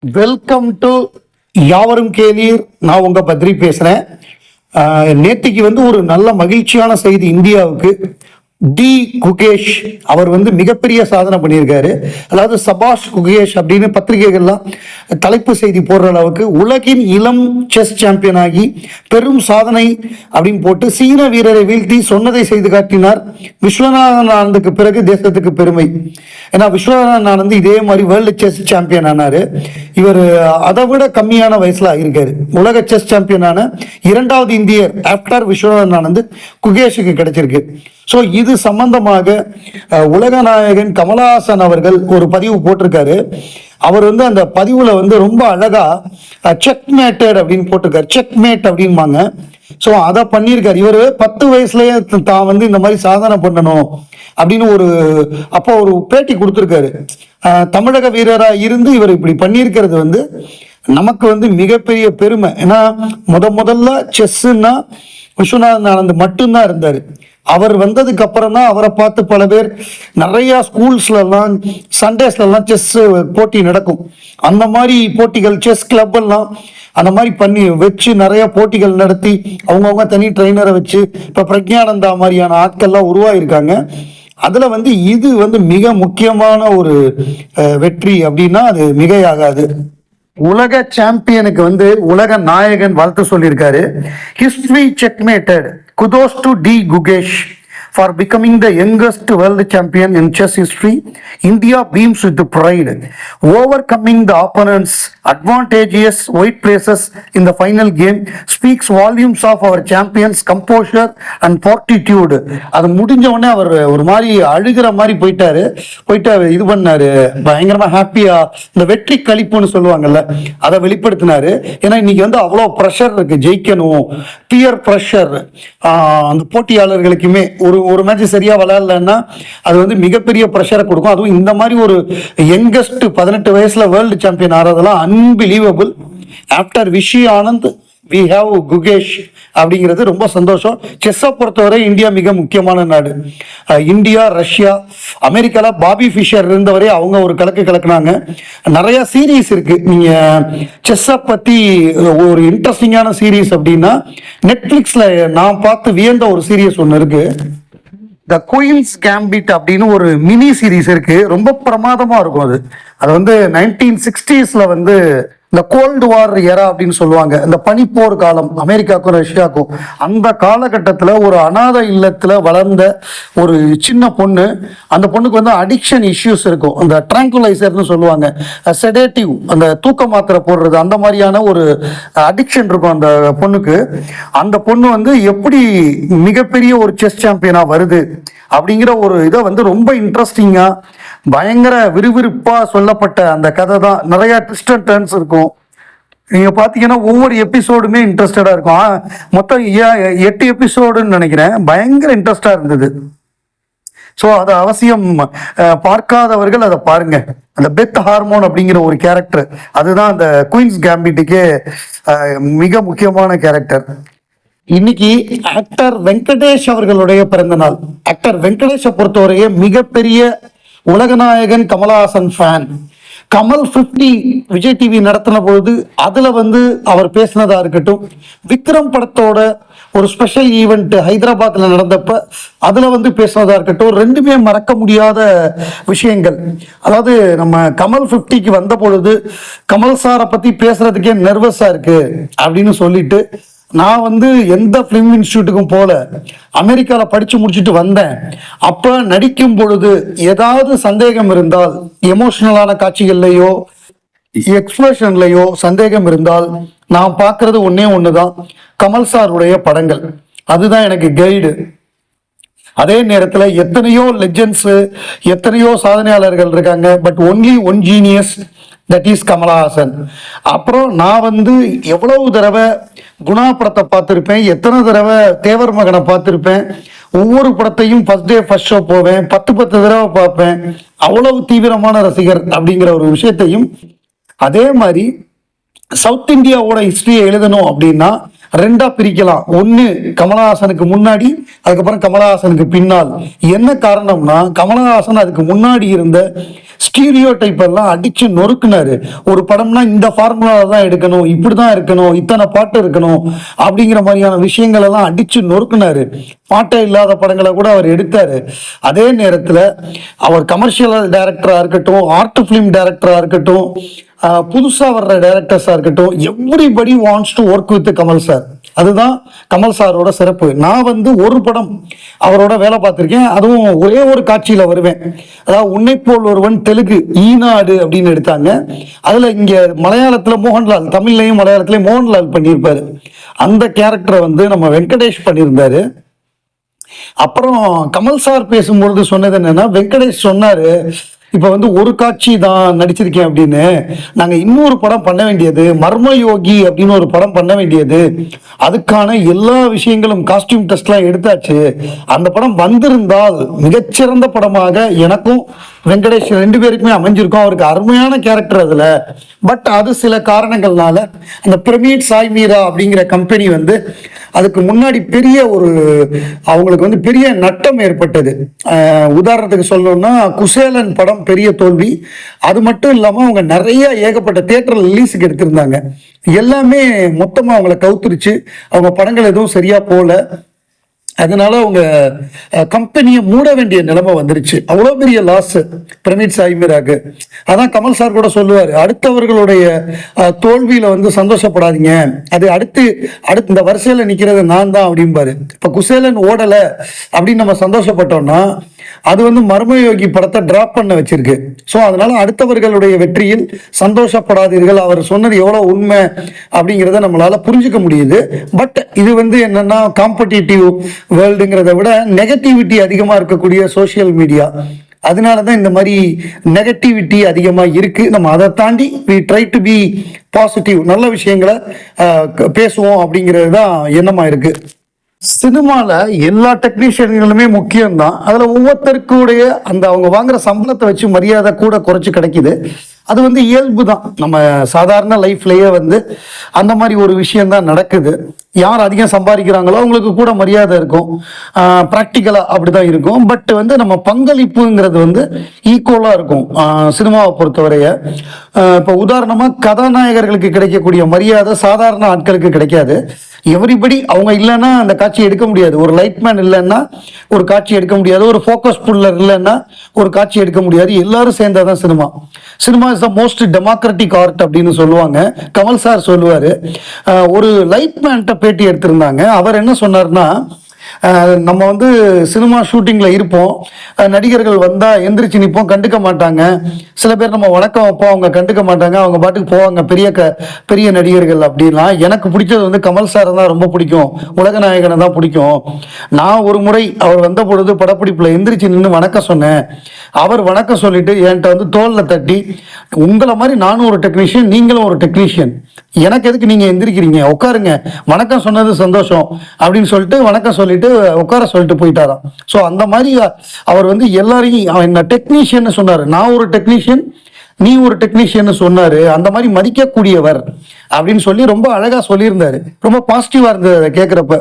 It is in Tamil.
வெல்கம் டு யாவரும் கேளீர். நான் உங்க பத்ரி பேசுறேன். நேத்திக்கு ஒரு நல்ல மகிழ்ச்சியான செய்தி இந்தியாவுக்கு. டி குகேஷ் அவர் மிகப்பெரிய சாதனை பண்ணியிருக்காரு. அதாவது சபாஷ் குகேஷ் அப்படின்னு பத்திரிகைகள்லாம் தலைப்பு செய்தி போடுற அளவுக்கு உலகின் இளம் செஸ் சாம்பியன் ஆகி பெரும் சாதனை அப்படின்னு போட்டு சீன வீரரை வீழ்த்தி சொன்னதை செய்து காட்டினார். விஸ்வநாதன் ஆனந்துக்கு பிறகு தேசத்துக்கு பெருமை. ஏன்னா விஸ்வநாதன் ஆனந்த் இதே மாதிரி வேர்ல்டு செஸ் சாம்பியன் ஆனாரு. இவர் அதை விட கம்மியான வயசுல ஆகியிருக்காரு. உலக செஸ் சாம்பியனான இரண்டாவது இந்தியர் ஆஃப்டர் விஸ்வநாதன் ஆனந்த் குகேஷுக்கு கிடைச்சிருக்கு. ஸோ இது சம்பந்தமாக உலக நாயகன் கமலஹாசன் அவர்கள் ஒரு பதிவு போட்டிருக்காரு. அவர் அந்த பதிவுல ரொம்ப அழகா செக் மேட்டட் அப்படின்னு போட்டிருக்காரு. செக் மேட் அப்படின்பாங்க. ஸோ அதை பண்ணியிருக்காரு. இவர் 10 வயசுலயே தான் இந்த மாதிரி சாதனை பண்ணணும் அப்படின்னு அப்போ ஒரு பேட்டி கொடுத்துருக்காரு. தமிழக வீரராக இருந்து இவர் இப்படி பண்ணியிருக்கிறது நமக்கு மிகப்பெரிய பெருமை. ஏன்னா முதல்ல செஸ்ஸுன்னா விஸ்வநாதன் ஆனந்த் மட்டும்தான் இருந்தார். அவர் வந்ததுக்கு அப்புறம் தான் அவரை பார்த்து பல பேர் நிறைய ஸ்கூல்ஸ்லாம் சண்டேஸ்லாம் செஸ் போட்டி நடக்கும். அந்த மாதிரி போட்டிகள் செஸ் கிளப் எல்லாம் அந்த மாதிரி பண்ணி வச்சு நிறைய போட்டிகள் நடத்தி அவங்கவுங்க தனி ட்ரைனரை வச்சு இப்போ பிரக்ஞானந்தா மாதிரியான ஆட்கள்லாம் உருவாயிருக்காங்க. அதுல இது மிக முக்கியமான ஒரு வெற்றி அப்படின்னா அது மிகையாகாது. உலக சாம்பியனுக்கு உலக நாயகன் வாழ்த்து சொல்லியிருக்காரு. History checkmated. Kudos to D Gukesh for becoming the youngest world champion in chess history. India beams with pride, overcoming the opponents' advantageous white places in the final game speaks volumes of our champions' composure and fortitude. அது முடிஞ்ச உடனே அவர் ஒரு மாதிரி அழுகிற மாதிரி போயிட்டு இது பண்ணாரு. பயங்கரமா ஹாப்பியா இந்த வெற்றி களிப்புன்னு சொல்லுவாங்கல்ல அதை வெளிப்படுத்தினாரு. ஏன்னா இன்னைக்கு அவ்வளோ ப்ரெஷர் இருக்கு, ஜெயிக்கணும், பியர் ப்ரெஷர். அந்த போட்டியாளர்களுக்குமே ஒரு மேட்ச் சரியா விளையாடலன்னா அது மிகப்பெரிய ப்ரெஷரை கொடுக்கும். அதுவும் இந்த மாதிரி ஒரு யங்கஸ்ட் 18 வயசுல வேர்ல்டு சாம்பியன் ஆறதெல்லாம் unbelievable. After Vishy Anand we have Gukesh அப்படிங்கிறது ரொம்ப சந்தோஷம். செஸ்ஸை பொறுத்தவரை இந்தியா மிக முக்கியமான நாடு. இந்தியா, ரஷ்யா, அமெரிக்கால பாபி ஃபிஷர் இருந்தவரை அவங்க ஒரு கலக்குனாங்க. நிறைய சீரீஸ் இருக்கு. நீங்க செஸ்ஸை பத்தி ஒரு இன்ட்ரெஸ்டிங்கான சீரீஸ் அப்படின்னா நெட்ஃபிளிக்ஸ்ல நான் பார்த்து வியந்த ஒரு சீரீஸ் ஒன்று இருக்கு. த குயின்ஸ் கேம்பிட் அப்படின்னு ஒரு மினி சீரீஸ் இருக்கு. ரொம்ப பிரமாதமா இருக்கும். அது 1960s இந்த கோல்டு வார் எரா அப்படின்னு சொல்லுவாங்க. இந்த பனிப்போர் காலம் அமெரிக்காவுக்கும் ரஷ்யாவுக்கும். அந்த காலகட்டத்தில் ஒரு அநாத இல்லத்தில் வளர்ந்த ஒரு சின்ன பொண்ணு. அந்த பொண்ணுக்கு அடிக்ஷன் இஷ்யூஸ் இருக்கும். அந்த ட்ராங்குலைசர்னு சொல்லுவாங்க, செடேட்டிவ், அந்த தூக்க மாத்திரை போடுறது, அந்த மாதிரியான ஒரு அடிக்ஷன் இருக்கும் அந்த பொண்ணுக்கு. அந்த பொண்ணு எப்படி மிகப்பெரிய ஒரு செஸ் சாம்பியனா வருது அப்படிங்கிற ஒரு இதை ரொம்ப இன்ட்ரெஸ்டிங்கா பயங்கர விறுவிறுப்பா சொல்லப்பட்ட அந்த கதை தான். நிறைய ட்விஸ்ட் அண்ட் டர்ன்ஸ் இருக்கும். நீங்க பாத்தீங்கன்னா ஒவ்வொரு எபிசோடுமே இன்ட்ரெஸ்டடா இருக்கும். மொத்தம் 8 எபிசோடுன்னு நினைக்கிறேன். பயங்கர இன்ட்ரெஸ்டா இருந்தது. ஸோ அதை அவசியம் பார்க்காதவர்கள் அதை பாருங்க. அந்த பெத் ஹார்மோன் அப்படிங்கிற ஒரு கேரக்டர், அதுதான் அந்த குயின்ஸ் கேம்பிட்டுக்கே மிக முக்கியமான கேரக்டர். இன்னைக்கு ஆக்டர் வெங்கடேஷ் அவர்களுடைய பிறந்த நாள். ஆக்டர் வெங்கடேஷை பொறுத்தவரையே மிகப்பெரிய உலகநாயகன் கமலஹாசன் ஃபேன். கமல் 50 விஜய் டிவி நடத்தின பொழுது அதுல அவர் பேசினதா இருக்கட்டும், விக்ரம் படத்தோட ஒரு ஸ்பெஷல் ஈவெண்ட் ஹைதராபாத்ல நடந்தப்ப அதுல பேசினதா இருக்கட்டும், ரெண்டுமே மறக்க முடியாத விஷயங்கள். அதாவது நம்ம கமல் 50க்கு வந்த பொழுது கமல் சாரை பத்தி பேசுறதுக்கே நர்வஸா இருக்கு அப்படின்னு சொல்லிட்டு, நான் எந்த பிலிம் இன்ஸ்டியூட்டுக்கும் போல அமெரிக்கால படிச்சு முடிச்சுட்டு வந்தேன். அப்ப நடிக்கும் பொழுது ஏதாவது சந்தேகம் இருந்தால், எமோஷனலான காட்சிகள்லையோ எக்ஸ்பிரஷன்லையோ சந்தேகம் இருந்தால், நான் பார்க்கறது ஒண்ணுதான், கமல் சாருடைய படங்கள். அதுதான் எனக்கு கைடு. அதே நேரத்துல எத்தனையோ லெஜெண்ட்ஸ், எத்தனையோ சாதனையாளர்கள் இருக்காங்க. But only one genius, that is Kamal Haasan. அப்புறம் நான் எவ்வளவு தடவை குணா படத்தை பார்த்துருப்பேன், எத்தனை தடவை தேவர் மகனை பார்த்துருப்பேன். ஒவ்வொரு படத்தையும் ஃபர்ஸ்ட் டே ஃபர்ஸ்ட் ஷோ போவேன், 10 தடவை பார்ப்பேன். அவ்வளவு தீவிரமான ரசிகர் அப்படிங்கிற ஒரு விஷயத்தையும், அதே மாதிரி சவுத் இந்தியாவோட ஹிஸ்டரியை எழுதணும் அப்படின்னா ரெண்டா பிரிக்கலாம். ஒன்னு கமலஹாசனுக்கு முன்னாடி, அதுக்கப்புறம் கமலஹாசனுக்கு பின்னால். என்ன காரணம்னா, கமலஹாசன் அதுக்கு முன்னாடி இருந்த ஸ்டீரியோ டைப் எல்லாம் அடிச்சு நொறுக்குனாரு. ஒரு படம்னா இந்த ஃபார்முலாவை தான் எடுக்கணும், இப்படிதான் இருக்கணும், இத்தனை பாட்டு இருக்கணும் அப்படிங்கிற மாதிரியான விஷயங்கள் எல்லாம் அடிச்சு நொறுக்குனாரு. பாட்டே இல்லாத படங்களை கூட அவர் எடுத்தாரு. அதே நேரத்துல அவர் கமர்ஷியல் டைரக்டரா இருக்கட்டும், ஆர்ட் பிலிம் டைரக்டரா இருக்கட்டும், புதுசா வர்ற டைரக்டர்ஸா இருக்கட்டும், everybody wants to work with Kamal sir. அதுதான் கமல் சாரோட சிறப்பு. நான் வந்து ஒரு படம் அவரோட வேலை பார்த்திருக்கேன், அதுவும் ஒரே ஒரு காட்சியில வருவேன். அதாவது உன்னை போல் ஒருவன் தெலுங்கு ஈநாடு அப்படின்னு எடுத்தாங்க. அதுல இங்க மலையாளத்துல மோகன்லால், தமிழ்லையும் மலையாளத்திலையும் மோகன்லால் பண்ணியிருப்பாரு. அந்த கேரக்டரை வந்து நம்ம வெங்கடேஷ் பண்ணியிருந்தாரு. அப்புறம் கமல் சார் பேசும்பொழுது சொன்னது என்னன்னா, வெங்கடேஷ் சொன்னாரு, இப்ப வந்து ஒரு காட்சி தான் நடிச்சிருக்கேன் அப்படின்னு, நாங்க இன்னொரு படம் பண்ண வேண்டியது, மர்மயோகி அப்படின்னு ஒரு படம் பண்ண வேண்டியது, அதுக்கான எல்லா விஷயங்களும் காஸ்டியூம் டெஸ்ட் எல்லாம் எடுத்தாச்சு. அந்த படம் வந்திருந்தால் மிகச்சிறந்த படமாக எனக்கும் வெங்கடேஷ் ரெண்டு பேருக்குமே அமைஞ்சிருக்கும். அவருக்கு அருமையான கேரக்டர் அதுல. பட் அது சில காரணங்கள்னால அந்த பிரமீட் சாய் மீரா அப்படிங்கிற கம்பெனி வந்து அதுக்கு முன்னாடி பெரிய ஒரு அவங்களுக்கு வந்து பெரிய நட்டம் ஏற்பட்டது. உதாரணத்துக்கு சொல்லணும்னா, குசேலன் படம் பெரிய தோல்வி. அது மட்டும் இல்லாம அவங்க நிறைய ஏகப்பட்ட தியேட்டர் ரிலீஸுக்கு எடுத்திருந்தாங்க. எல்லாமே மொத்தமா அவங்கள கவுத்துருச்சு. அவங்க படங்கள் எதுவும் சரியா போல. அதனால அவங்க கம்பெனியை மூட வேண்டிய நிலைமை வந்துருச்சு. அவ்வளோ பெரிய லாஸ் பிரமீட் சாய்மீராக்கு. அதான் கமல் சார் கூட சொல்லுவார், அடுத்தவர்களுடைய தோல்வியில வந்து சந்தோஷப்படாதீங்க, அது அடுத்து இந்த வரிசையில நிக்கிறது நான் தான் அப்படிம்பாரு. இப்ப குசேலன் ஓடல அப்படின்னு நம்ம சந்தோஷப்பட்டோம்னா அது வந்து மர்மயோகி படத்தை டிராப் பண்ண வச்சிருக்கு. ஸோ அதனால அடுத்தவர்களுடைய வெற்றியில் சந்தோஷப்படாதீர்கள். அவர் சொன்னது எவ்வளவு உண்மை அப்படிங்கிறத நம்மளால புரிஞ்சுக்க முடியுது. பட் இது வந்து என்னன்னா, காம்படிட்டிவ் வேர்ல்டுங்கிறத விட நெகட்டிவிட்டி அதிகமா இருக்கக்கூடிய சோசியல் மீடியா. அதனாலதான் இந்த மாதிரி நெகட்டிவிட்டி அதிகமா இருக்கு. நம்ம அதை தாண்டி we try to be positive, நல்ல விஷயங்களை பேசுவோம் அப்படிங்கிறது தான் எண்ணமா இருக்கு. சினிமால எல்லா டெக்னீஷியன்களுமே முக்கியம் தான். அதுல ஒவ்வொருத்தருக்குடைய அந்த அவங்க வாங்குற சம்பளத்தை வச்சு மரியாதை கூட குறைச்சு கிடைக்குது. அது வந்து இயல்பு தான். நம்ம சாதாரண லைஃப்லயே வந்து அந்த மாதிரி ஒரு விஷயம் தான் நடக்குது. யார் அதிகம் சம்பாதிக்கிறாங்களோ அவங்களுக்கு கூட மரியாதை இருக்கும். ப்ராக்டிக்கலா அப்படிதான் இருக்கும். பட் வந்து நம்ம பங்களிப்புங்கிறது வந்து ஈக்குவலா இருக்கும் சினிமாவை பொறுத்தவரைய. இப்போ உதாரணமா கதாநாயகர்களுக்கு கிடைக்கக்கூடிய மரியாதை சாதாரண ஆட்களுக்கு கிடைக்காது. எவ்ரிபடி அவங்க இல்லைன்னா அந்த காட்சி எடுக்க முடியாது. ஒரு லைட்மேன் இல்லைன்னா ஒரு காட்சி எடுக்க முடியாது. ஒரு ஃபோக்கஸ் புல்லர் இல்லைன்னா ஒரு காட்சி எடுக்க முடியாது. எல்லாரும் சேர்ந்தாதான் cinema. Cinema is the most democratic art அப்படின்னு சொல்லுவாங்க. கமல் சார் சொல்லுவாரு. ஒரு லைட்மேன்ட்ட பேட்டி எடுத்திருந்தாங்க. அவர் என்ன சொன்னார்னா, நம்ம வந்து சினிமா ஷூட்டிங்ல இருப்போம், நடிகர்கள் வந்தா எந்திரிச்சு நிற்போம், கண்டுக்க மாட்டாங்க. சில பேர் நம்ம வணக்கம் வைப்போம், அவங்க கண்டுக்க மாட்டாங்க, அவங்க பாட்டுக்கு போவாங்க. பெரிய நடிகர்கள் அப்படின்லாம். எனக்கு பிடிச்சது வந்து கமல் சார் தான் ரொம்ப பிடிக்கும், உலக நாயகனை தான் பிடிக்கும். நான் ஒரு முறை அவர் வந்த பொழுது படப்பிடிப்புல எந்திரிச்சு நின்று வணக்கம் சொன்னேன். அவர் வணக்கம் சொல்லிட்டு என்கிட்ட வந்து தோல்ல தட்டி, உங்களை மாதிரி நானும் ஒரு டெக்னீஷியன், நீங்களும் ஒரு டெக்னீஷியன், எனக்கு எதுக்கு நீங்க எந்திரிக்கிறீங்க, உட்காருங்க, வணக்கம் சொன்னது சந்தோஷம் அப்படின்னு சொல்லிட்டு வணக்கம் சொல்லிட்டு உட்கார சொல்லிட்டு போயிட்டாராம். ஸோ அந்த மாதிரி அவர் வந்து எல்லாரையும் என்ன டெக்னீஷியன் சொன்னாரு, நான் ஒரு டெக்னீஷியன், நீ ஒரு டெக்னீஷியன் சொன்னாரு. அந்த மாதிரி மதிக்கக்கூடியவர் அப்படின்னு சொல்லி ரொம்ப அழகா சொல்லியிருந்தாரு. ரொம்ப பாசிட்டிவா இருந்தது அதை கேட்கிறப்ப.